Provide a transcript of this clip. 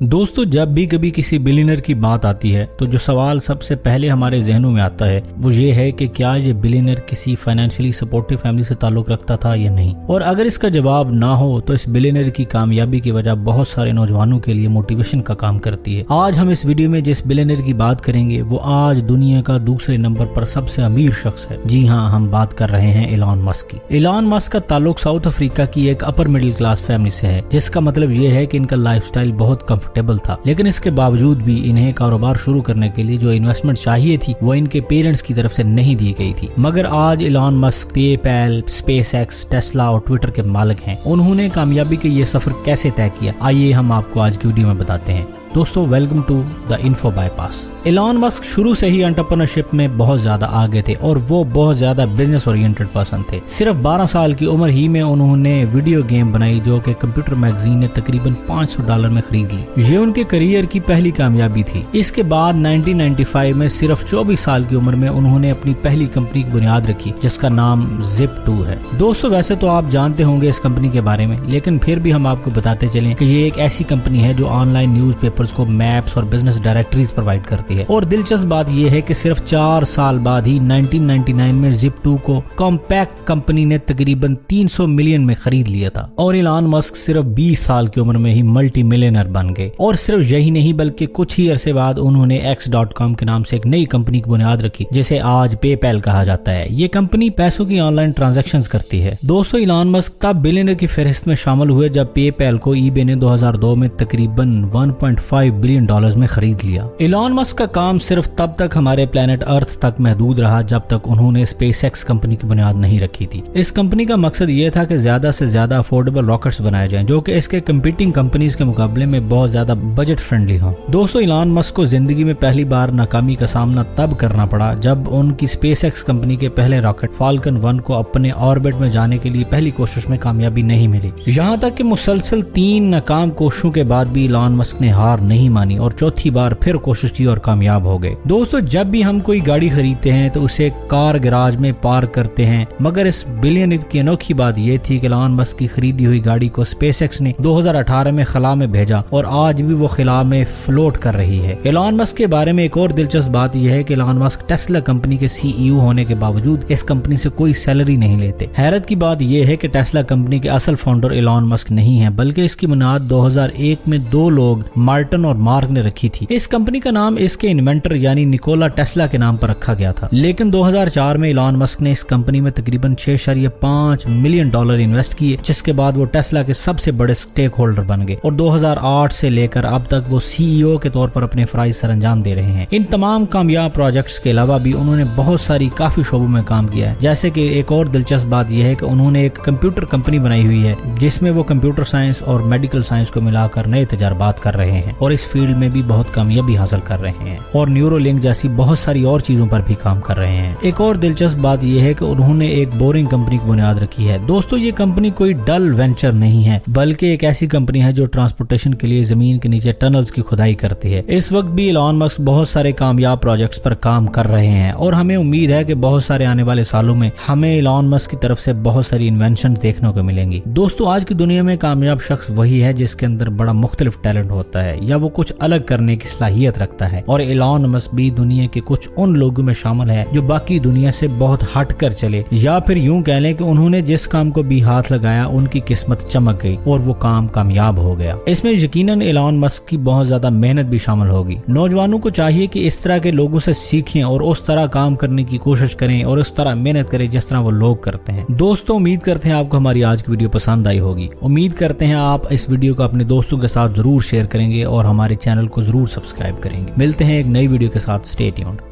दोस्तों, जब भी कभी किसी बिलियनर की बात आती है तो जो सवाल सबसे पहले हमारे जहनों में आता है वो ये है कि क्या ये बिलियनर किसी फाइनेंशियली सपोर्टिव फैमिली से ताल्लुक रखता था या नहीं। और अगर इसका जवाब ना हो तो इस बिलियनर की कामयाबी की वजह बहुत सारे नौजवानों के लिए मोटिवेशन का काम करती है। आज हम इस वीडियो में जिस बिलियनर की बात करेंगे वो आज दुनिया का दूसरे नंबर पर सबसे अमीर शख्स है। जी हाँ, हम बात कर रहे हैं एलॉन मस्क की। एलॉन मस्क का ताल्लुक साउथ अफ्रीका की एक अपर मिडिल क्लास फैमिली से है, जिसका मतलब ये है कि इनका लाइफस्टाइल बहुत कंफर्टेबल था। लेकिन इसके बावजूद भी इन्हें कारोबार शुरू करने के लिए जो इन्वेस्टमेंट चाहिए थी वो इनके पेरेंट्स की तरफ से नहीं दी गई थी। मगर आज Elon Musk PayPal, SpaceX, Tesla और ट्विटर के मालिक हैं। उन्होंने कामयाबी के ये सफर कैसे तय किया, आइए हम आपको आज की वीडियो में बताते हैं। दोस्तों, welcome to the info bypass. Elon Musk शुरू से ही एंटरप्रेन्योरशिप में बहुत ज्यादा आगे थे और वो बहुत ज्यादा बिजनेस ओरिएंटेड पर्सन थे। सिर्फ 12 साल की उम्र ही में उन्होंने वीडियो गेम बनाई जो कि कंप्यूटर मैगजीन ने तकरीबन $500 में खरीद ली। ये उनके करियर की पहली कामयाबी थी। इसके बाद 1995 में सिर्फ 24 साल की उम्र में उन्होंने अपनी पहली कंपनी की बुनियाद रखी जिसका नाम Zip2 है। दोस्तों, वैसे तो आप जानते होंगे इस कंपनी के बारे में, लेकिन फिर भी हम आपको बताते चलें कि ये एक ऐसी कंपनी है जो ऑनलाइन न्यूज़पेपर्स को मैप्स और बिजनेस डायरेक्टरीज प्रोवाइड करती है। और दिलचस्प बात यह है कि सिर्फ 4 साल बाद ही 1999 में Zip2 को कॉम्पैक्ट कंपनी ने तकरीबन 300 मिलियन में खरीद लिया था। और एलॉन मस्क सिर्फ 20 साल की उम्र में ही मल्टी मिलियनर बन गए। और सिर्फ यही नहीं बल्कि कुछ ही अरसे बाद उन्होंने X.com के नाम से एक नई कंपनी की बुनियाद रखी जिसे आज पेपैल कहा जाता है। ये कंपनी पैसों की ऑनलाइन ट्रांजैक्शंस करती है। दोस्तों, एलॉन मस्क तब बिलियनर की फहरिस्त में शामिल हुए जब पेपैल को ईबे ने 2002 में तकरीबन $1.5 बिलियन में खरीद लिया। एलॉन मस्क का काम सिर्फ तब तक हमारे प्लेनेट अर्थ तक महदूद रहा जब तक उन्होंने स्पेसएक्स कंपनी की बुनियाद नहीं रखी थी। इस कंपनी का मकसद ये था कि ज्यादा से ज्यादा अफोर्डेबल रॉकेट्स बनाए जाएं जो कि इसके कंपीटिंग कंपनीज के मुकाबले में बहुत ज्यादा बजट फ्रेंडली हों। दोस्तों, एलॉन मस्क को जिंदगी में पहली बार नाकामी का सामना तब करना पड़ा जब उनकी स्पेसएक्स कंपनी के पहले रॉकेट फाल्कन 1 को अपने ऑर्बिट में जाने के लिए पहली कोशिश में कामयाबी नहीं मिली। यहाँ तक कि मुसलसल 3 नाकाम कोशिशों के बाद भी एलॉन मस्क ने हार नहीं मानी और चौथी बार फिर कोशिश की और कामयाब हो गए। दोस्तों, जब भी हम कोई गाड़ी खरीदते हैं तो उसे कार गैराज में पार्क करते हैं, मगर इस बिलियनर की अनोखी बात यह थी कि एलॉन मस्क की खरीदी हुई गाड़ी को स्पेसएक्स ने 2018 में खला में भेजा और आज भी वो खला में फ्लोट कर रही है। एलॉन मस्क के बारे में एक और दिलचस्प बात यह है कि एलॉन मस्क टेस्ला कंपनी के CEO होने के बावजूद इस कंपनी से कोई सैलरी नहीं लेते। हैरत की बात यह है कि टेस्ला कंपनी के असल फाउंडर एलॉन मस्क नहीं है, बल्कि इसकी बुनियाद 2001 में 2 लोग मार्टिन और मार्क ने रखी थी। इस कंपनी का नाम इसके इन्वेंटर यानी निकोला टेस्ला के नाम पर रखा गया था। लेकिन 2004 में एलॉन मस्क ने इस कंपनी में तकरीबन $6.5 मिलियन इन्वेस्ट किए, जिसके बाद वो टेस्ला के सबसे बड़े स्टेक होल्डर बन गए और 2008 से लेकर अब तक वो CEO के तौर पर अपने फराइज सरअंजाम दे रहे हैं। इन तमाम कामयाब प्रोजेक्ट्स के अलावा भी उन्होंने बहुत सारी काफी शोबों में काम किया है। जैसे कि एक और दिलचस्प बात यह है कि उन्होंने एक कंप्यूटर कंपनी बनाई हुई है जिसमें वो कंप्यूटर साइंस और मेडिकल साइंस को मिलाकर नए तजर्बात कर रहे हैं और इस फील्ड में भी बहुत कामयाबी हासिल कर रहे हैं और न्यूरोलिंक जैसी बहुत सारी और चीजों पर भी काम कर रहे हैं। एक और दिलचस्प बात यह है कि उन्होंने एक बोरिंग कंपनी की बुनियाद रखी है। दोस्तों, ये कंपनी कोई डल वेंचर नहीं है, बल्कि एक ऐसी कंपनी है जो ट्रांसपोर्टेशन के लिए जमीन के नीचे टनल्स की खुदाई करती है। इस वक्त भी एलॉन मस्क बहुत सारे कामयाब प्रोजेक्ट्स पर काम कर रहे हैं और हमें उम्मीद है कि बहुत सारे आने वाले सालों में हमें एलॉन मस्क की तरफ से बहुत सारी इन्वेंशन देखने को मिलेंगी। दोस्तों, आज की दुनिया में कामयाब शख्स वही है जिसके अंदर बड़ा मुख्तलिफ टैलेंट होता है या वो कुछ अलग करने की सलाहियत रखता है। और एलॉन मस्क भी दुनिया के कुछ उन लोगों में शामिल है जो बाकी दुनिया से बहुत हट कर चले, या फिर यूं कह लें कि उन्होंने जिस काम को भी हाथ लगाया उनकी किस्मत चमक गई और वो काम कामयाब हो गया। इसमें यकीनन एलॉन मस्क की बहुत ज्यादा मेहनत भी शामिल होगी। नौजवानों को चाहिए कि इस तरह के लोगों से सीखें और उस तरह काम करने की कोशिश करें और उस तरह मेहनत करें जिस तरह वो लोग करते हैं। दोस्तों, उम्मीद करते हैं आपको हमारी आज की वीडियो पसंद आई होगी। उम्मीद करते हैं आप इस वीडियो को अपने दोस्तों के साथ जरूर शेयर करेंगे और हमारे चैनल को जरूर सब्सक्राइब करेंगे। मिलते हैं एक नई वीडियो के साथ। Stay tuned.